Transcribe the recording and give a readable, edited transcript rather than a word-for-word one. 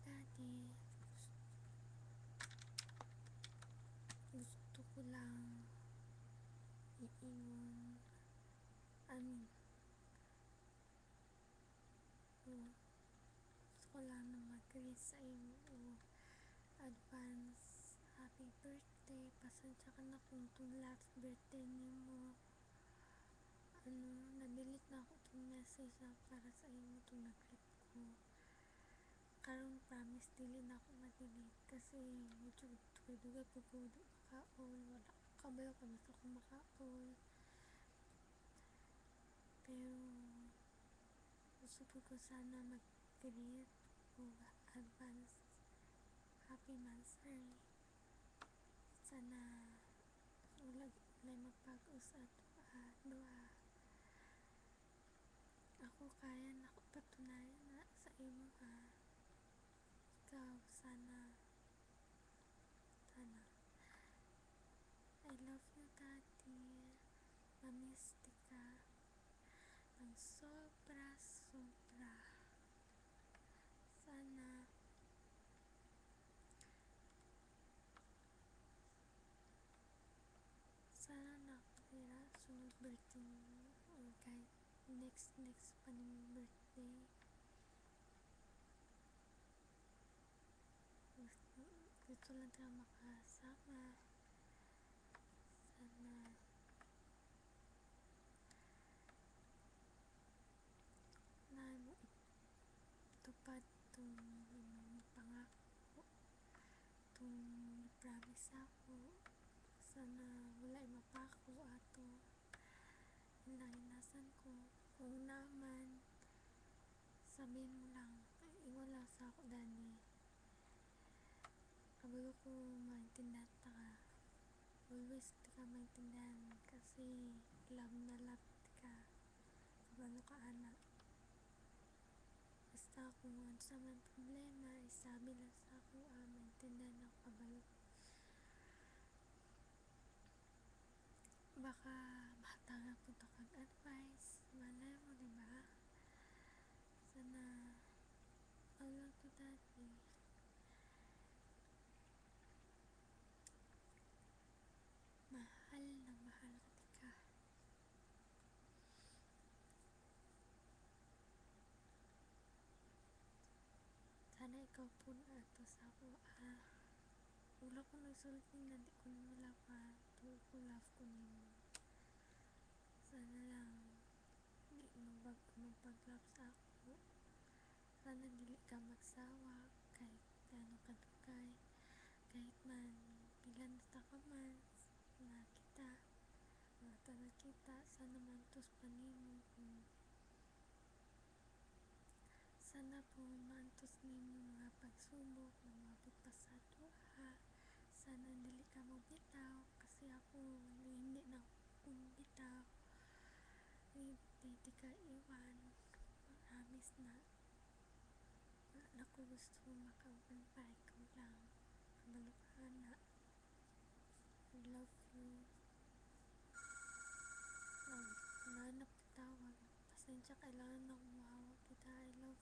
Daddy. Gusto ko lang iingon. Gusto ko lang na mag-greet sa inyo. Advance happy birthday. Pasensya ka na kung itong last birthday nimo. Na-delete na ako itong message na para sa inyo itong nag-click ko. Karon promise dili na ako ma-delete kasi medyo dugay po ko makaon. Wala kabayo ka mas ako makaon. Pero gusto ko sana mag-greet o advance happy monthsary. Sana wala magbago sa duha. Ako kaya na ako patunayan na sa imo ha. Ikaw sana I love you Daddy. Mamiss ka ng sobra. Sana nakatira sunod birthday mo or kahit next pa ng birthday. Gusto lang tayo makasama. Sana na mo itupad itong pangako, itong promise ako. Sana wala mapako ato inasan ko. Kung naman sabihin mo lang, ingon lang sa ako Dani. Kabalo ko maintindihan ta ka. Always di ka maintindihan kasi love na love ka. Kabalo ka anak. Basta kung ano sa man problema, isabi lang sa ako, maintindihan ako kabalo. Baka mahatangan ko to kag advice. Malay mo, diba? Sana I love you Daddy. Mahal na mahal ka. Sana ikaw po na ato sa ako. Wala ko nagsulit nga di ko nimo love ha. Tuwa ko love ko nimo. Sana lang di magpag-love sa ako. Sana dili ka magsawa kahit ano kadugay. Kahit man pilan na ka man na kita. Mata na kita. Sana mantos pa nimo. Sana po mantos nimo mga pagsubok na mabot pa sa duha. Sana dili ka magbitaw kasi ako hindi na ako bitaw. Hindi ka iwan. Promise na. Wala na ko gusto makauban pa. Ikaw lang. Kabalo ka na. I love you. Nanap tawag. Pasensya kailangan na umuhawag kita. I love